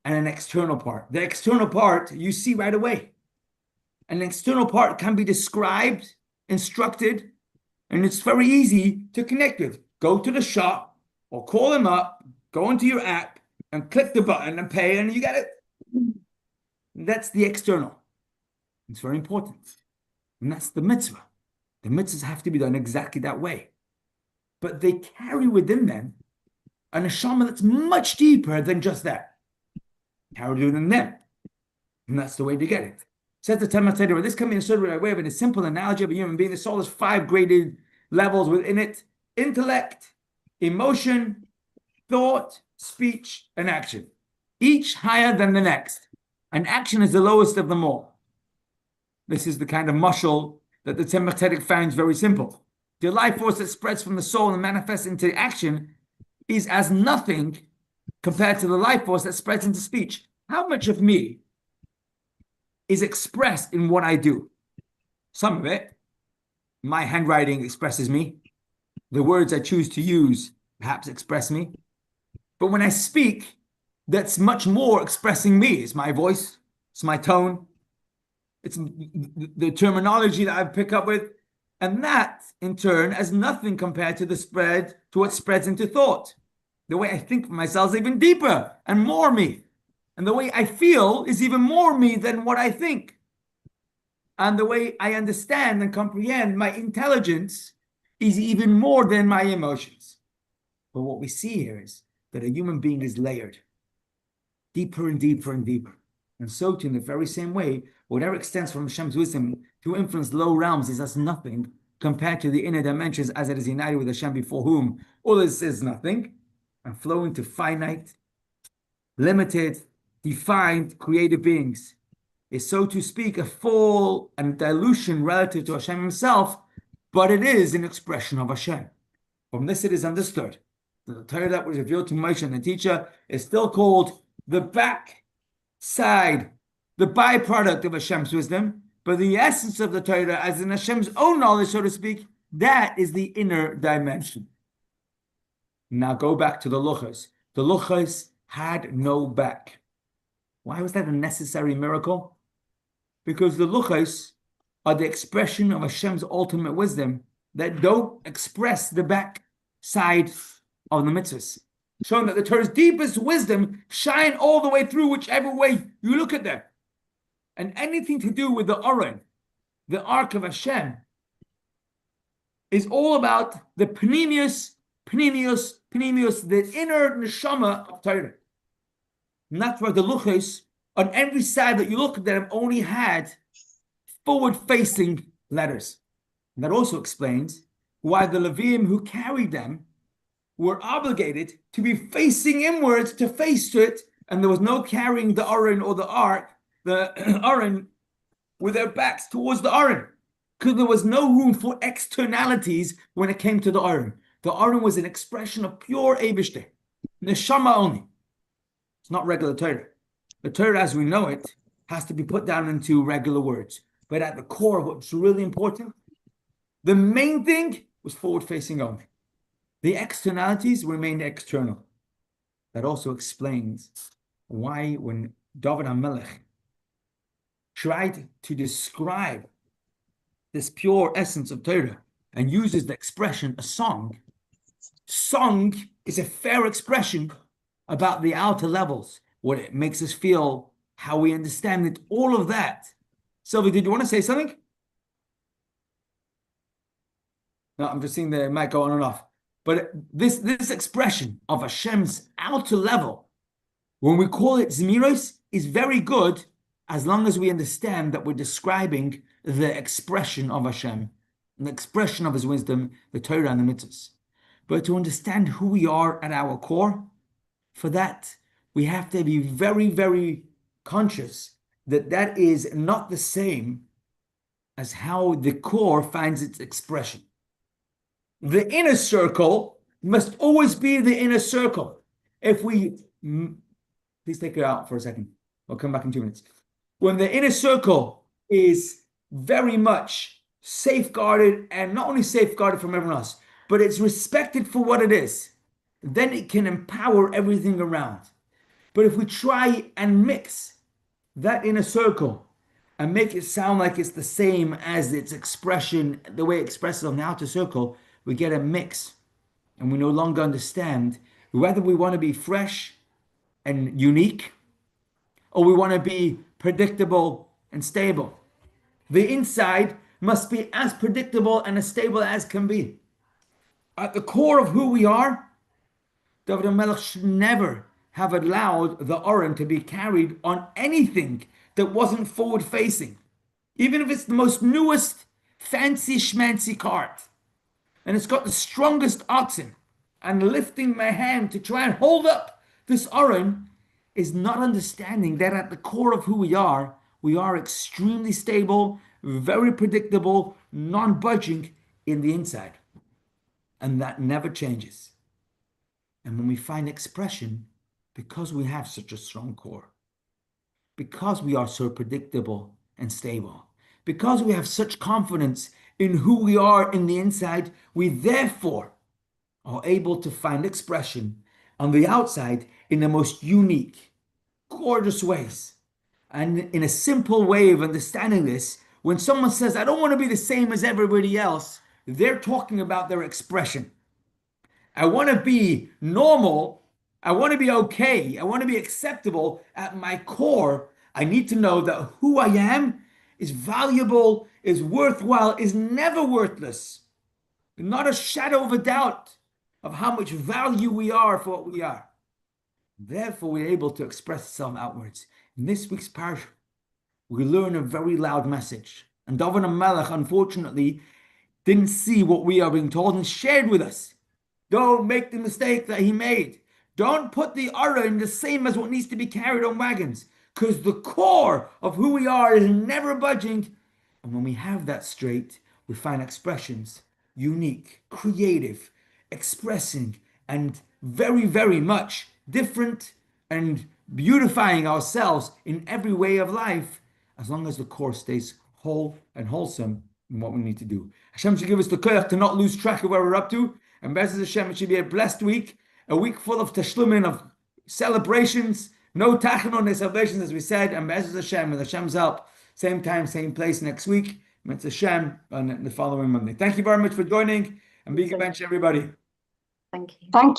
and an external part. The external part you see right away. An external part can be described, instructed, and it's very easy to connect with. Go to the shop or call them up, go into your app and click the button and pay and you get it. That's the external. It's very important. And that's the mitzvah. The mitzvahs have to be done exactly that way. But they carry within them a neshama that's much deeper than just that. Carry within them. And that's the way to get it. Says the Tzemach Tzedek, this can be understood by way of a simple analogy of a human being. The soul has 5 graded levels within it: intellect, emotion, thought, speech, and action. Each higher than the next. And action is the lowest of them all. This is the kind of mashal that the Tzemach Tzedek finds very simple. The life force that spreads from the soul and manifests into action is as nothing compared to the life force that spreads into speech. How much of me is expressed in what I do? Some of it, my handwriting expresses me. The words I choose to use perhaps express me. But when I speak, that's much more expressing me. It's my voice, it's my tone, it's the terminology that I pick up with. And that, in turn, has nothing compared to what spreads into thought. The way I think for myself is even deeper and more me. And the way I feel is even more me than what I think. And the way I understand and comprehend my intelligence is even more than my emotions. But what we see here is that a human being is layered deeper and deeper and deeper. And so too, in the very same way, whatever extends from Hashem's wisdom to influence low realms is as nothing compared to the inner dimensions as it is united with Hashem, before whom all this is nothing, and flowing to finite, limited, defined, created beings, is, so to speak, a fall and dilution relative to Hashem himself, but it is an expression of Hashem. From this it is understood that the Torah that was revealed to Moshe and the teacher is still called the back side, the byproduct of Hashem's wisdom, but the essence of the Torah, as in Hashem's own knowledge, so to speak, that is the inner dimension. Now go back to the luchos. The luchos had no back. Why was that a necessary miracle? Because the luchos are the expression of Hashem's ultimate wisdom that don't express the back side of the mitzvahs, showing that the Torah's deepest wisdom shine all the way through, whichever way you look at them. And anything to do with the Aron, the Ark of Hashem, is all about the pnimius, the inner neshama of Torah. And that's why the luchos, on every side that you look at them, only had forward-facing letters. And that also explains why the Leviim who carried them were obligated to be facing inwards to face to it, and there was no carrying the Aron or the Ark, the Aron, with their backs towards the Aron, because there was no room for externalities when it came to the Aron. The Aron was an expression of pure Eibishter, neshama only. It's not regular Torah. The Torah, as we know it, has to be put down into regular words. But at the core of what's really important, the main thing was forward-facing only. The externalities remained external. That also explains why when David HaMelech tried to describe this pure essence of Torah and uses the expression a song is a fair expression about the outer levels, what it makes us feel, how we understand it, all of that. Sylvie, did you want to say something? No, I'm just seeing the mic go on and off. But this expression of Hashem's outer level, when we call it Zmiros, is very good as long as we understand that we're describing the expression of Hashem, the expression of his wisdom, the Torah and the mitzvahs. But to understand who we are at our core, for that, we have to be very, very conscious that that is not the same as how the core finds its expression. The inner circle must always be the inner circle. If we, please take it out for a second. I'll come back in 2 minutes. When the inner circle is very much safeguarded, and not only safeguarded from everyone else, but it's respected for what it is, then it can empower everything around. But if we try and mix that inner circle and make it sound like it's the same as its expression, the way it expresses on the outer circle, we get a mix, and we no longer understand whether we want to be fresh and unique or we want to be predictable and stable. The inside must be as predictable and as stable as can be. At the core of who we are, David HaMelech should never have allowed the Aron to be carried on anything that wasn't forward-facing, even if it's the most newest fancy schmancy cart, and it's got the strongest oxen, and lifting my hand to try and hold up this Aron is not understanding that at the core of who we are extremely stable, very predictable, non-budging in the inside. And that never changes. And when we find expression, because we have such a strong core, because we are so predictable and stable, because we have such confidence in who we are in the inside, we therefore are able to find expression on the outside in the most unique, gorgeous ways. And in a simple way of understanding this, when someone says, I don't want to be the same as everybody else, they're talking about their expression. I want to be normal. I want to be okay. I want to be acceptable. At my core, I need to know that who I am is valuable, is worthwhile, is never worthless. Not a shadow of a doubt of how much value we are for what we are. Therefore, we're able to express ourselves outwards. In this week's Parshah, we learn a very loud message. And David HaMelech, unfortunately, didn't see what we are being told and shared with us. Don't make the mistake that he made. Don't put the aura in the same as what needs to be carried on wagons, because the core of who we are is never budging. And when we have that straight, we find expressions, unique, creative, expressing, and very, very much different and beautifying ourselves in every way of life, as long as the core stays whole and wholesome in what we need to do. Hashem should give us the koyach to not lose track of where we're up to. And Be'ezus Hashem, it should be a blessed week, a week full of tashlumin, of celebrations, no tachanun, no celebrations, as we said. And Be'ezus Hashem, with Hashem's help, same time, same place next week. Mitzvah Hashem on the following Monday. Thank you very much for joining, and be good, everybody. Thank you. Thank you.